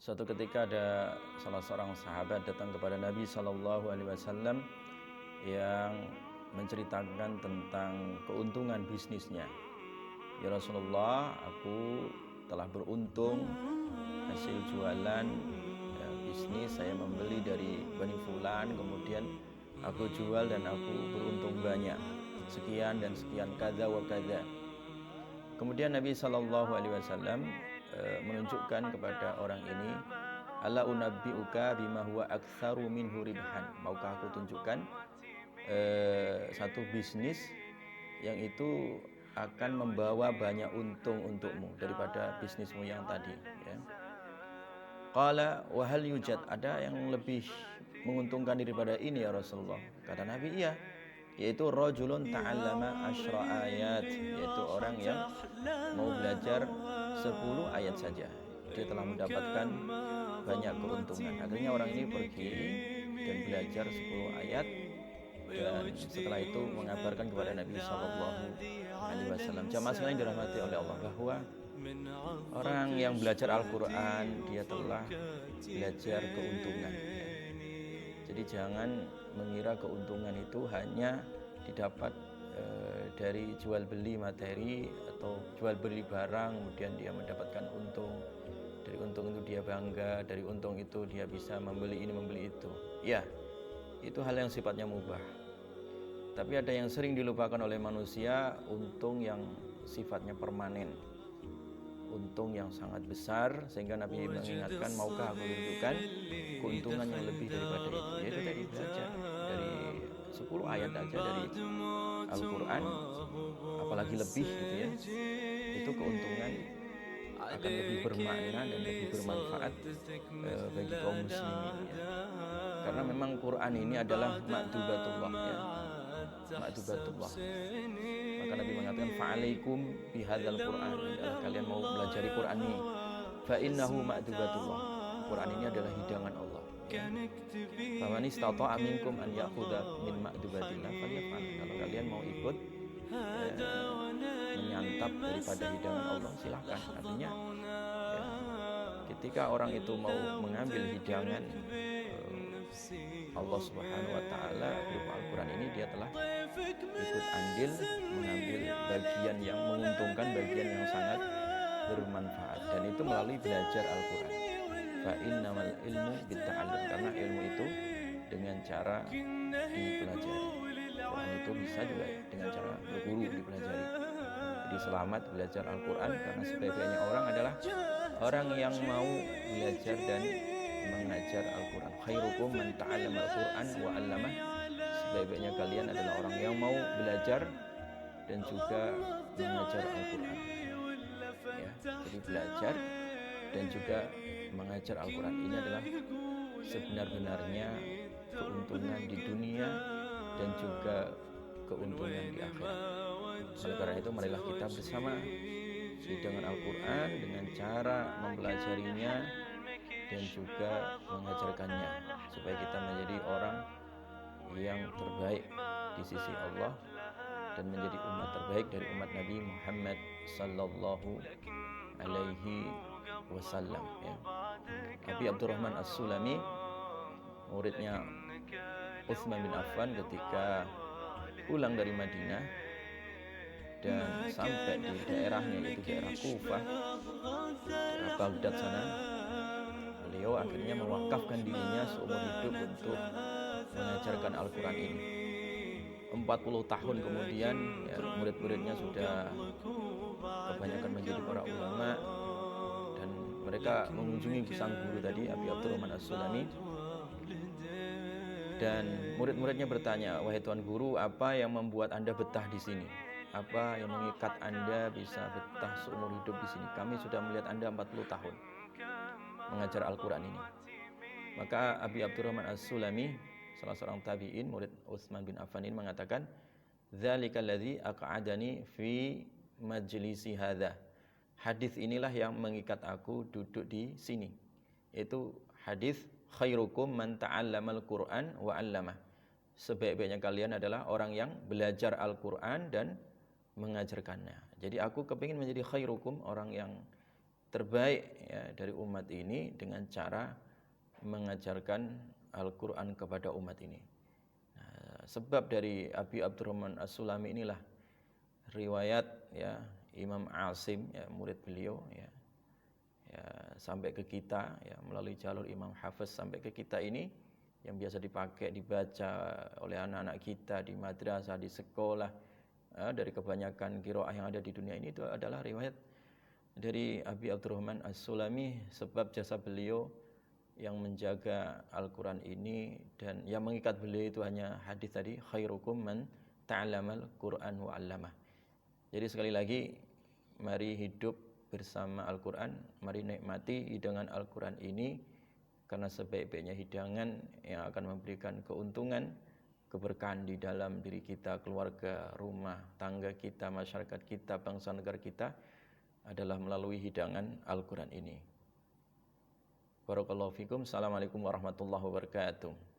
Suatu ketika ada salah seorang sahabat datang kepada Nabi SAW yang menceritakan tentang keuntungan bisnisnya. Ya Rasulullah, aku telah beruntung hasil jualan bisnis, saya membeli dari Bani Fulan, kemudian aku jual dan aku beruntung banyak, sekian dan sekian, kada wa kada. Kemudian Nabi SAW menunjukkan kepada orang ini, ala unabbi'uka bima huwa aktsaru minhu ribhan. Maukah aku tunjukkan satu bisnis yang itu akan membawa banyak untung untukmu daripada bisnismu yang tadi, ya. Qala wa hal yujad, ada yang lebih menguntungkan daripada ini ya Rasulullah? Kata Nabi, iya, yaitu rajulun ta'allama asyra ayat, yaitu orang yang mau belajar 10 ayat saja, dia telah mendapatkan banyak keuntungan. Akhirnya orang ini pergi dan belajar 10 ayat, dan setelah itu mengabarkan kepada Nabi SAW. Jamaah sekalian dirahmati oleh Allah, bahwa orang yang belajar Al-Quran dia telah belajar keuntungan, ya. Jadi jangan mengira keuntungan itu hanya didapat dari jual beli materi atau jual beli barang, kemudian dia mendapatkan untung. Dari untung itu dia bangga, dari untung itu dia bisa membeli ini membeli itu. Ya, itu hal yang sifatnya mubah. Tapi ada yang sering dilupakan oleh manusia, untung yang sifatnya permanen, untung yang sangat besar, sehingga Nabi mengingatkan, maukah aku tunjukkan keuntungan yang lebih daripada itu, yaitu tadi belajar dari 10 ayat aja dari Al-Quran, apalagi lebih gitu ya, itu keuntungan akan lebih bermakna dan lebih bermanfaat bagi kaum muslimin, ya. Karena memang Quran ini adalah ma'dubatullah, ya, ma'dubatullah. Maka Nabi mengatakan, fa'alaikum bihadzal Quran, adalah kalian mau belajar Quran ini, fa'innahu ma'dubatullah, Quran ini adalah hidangan Allah, ya. Faman istata'a minkum an ya'khudha min ma'dubatillah falyaf'al. Kalau kalian mau ikut menyantap daripada hidangan Allah, silahkan. Artinya ya, ketika orang itu mau mengambil hidangan Allah Subhanahu wa taala berupa Al-Quran ini, dia telah ikut andil mengambil bagian yang menguntungkan, bagian yang sangat bermanfaat, dan itu melalui belajar Al-Quran. Fa innamal ilmu bitta'allum, karena ilmu itu dengan cara dipelajari. Quran itu bisa juga dengan cara berguru dipelajari. Jadi selamat belajar Al-Quran, karena sebaik-baiknya orang adalah orang yang mau belajar dan mengajar Al-Quran. Khairukum man ta'allama Al-Quran wa 'allamah. Sebaik-baiknya kalian adalah orang yang mau belajar dan juga mengajar Al-Quran, ya. Jadi belajar dan juga mengajar Al-Quran ini adalah sebenar-benarnya keuntungan di dunia dan juga keuntungan di akhirat. Oleh karena itu, marilah kita bersama hidangan Al-Quran dengan cara mempelajarinya dan juga mengajarkannya, supaya kita menjadi orang yang terbaik di sisi Allah dan menjadi umat terbaik dari umat Nabi Muhammad sallallahu alaihi wasallam, ya. Abi Abdurrahman As-Sulami, muridnya Utsman bin Affan, ketika pulang dari Madinah dan sampai di daerahnya, yaitu daerah Kufah, daerah Baghdad sana, beliau akhirnya mewakafkan dirinya seumur hidup untuk mengajarkan Al-Quran ini. 40 tahun kemudian, ya, murid-muridnya sudah kebanyakan menjadi para ulama, dan mereka mengunjungi sang guru tadi, Abi Abdurrahman As-Sulami, dan murid-muridnya bertanya, wahai Tuan Guru, apa yang membuat Anda betah di sini? Apa yang mengikat Anda bisa betah seumur hidup di sini? Kami sudah melihat Anda 40 tahun mengajar Al-Quran ini. Maka Abi Abdurrahman As-Sulami, salah seorang tabi'in, murid Utsman bin Affan ini, mengatakan, dzalika alladzi aq'adani fi majlisi hadza. Hadis inilah yang mengikat aku duduk di sini. Itu hadis khairukum man ta'allamal Qur'an wa 'allamah. Sebaik-baiknya kalian adalah orang yang belajar Al-Quran dan mengajarkannya. Jadi aku kepingin menjadi khairukum, orang yang terbaik ya dari umat ini dengan cara mengajarkan Al-Quran kepada umat ini. Nah, sebab dari Abi Abdurrahman As-Sulami inilah riwayat ya Imam Asim ya murid beliau ya sampai ke kita ya melalui jalur Imam Hafiz sampai ke kita ini yang biasa dipakai dibaca oleh anak-anak kita di madrasah, di sekolah, dari kebanyakan qiraah yang ada di dunia ini, itu adalah riwayat dari Abi Abdurrahman As-Sulami, sebab jasa beliau yang menjaga Al-Quran ini dan yang mengikat beliau itu hanya hadis tadi, khairukum man ta'allamal Qur'an wa 'allamah. Jadi sekali lagi, mari hidup bersama Al-Quran, mari nikmati hidangan Al-Quran ini, karena sebaik-baiknya hidangan yang akan memberikan keuntungan, keberkahan di dalam diri kita, keluarga, rumah, tangga kita, masyarakat kita, bangsa negara kita adalah melalui hidangan Al-Quran ini. Barakallahu fikum. Assalamualaikum warahmatullahi wabarakatuh.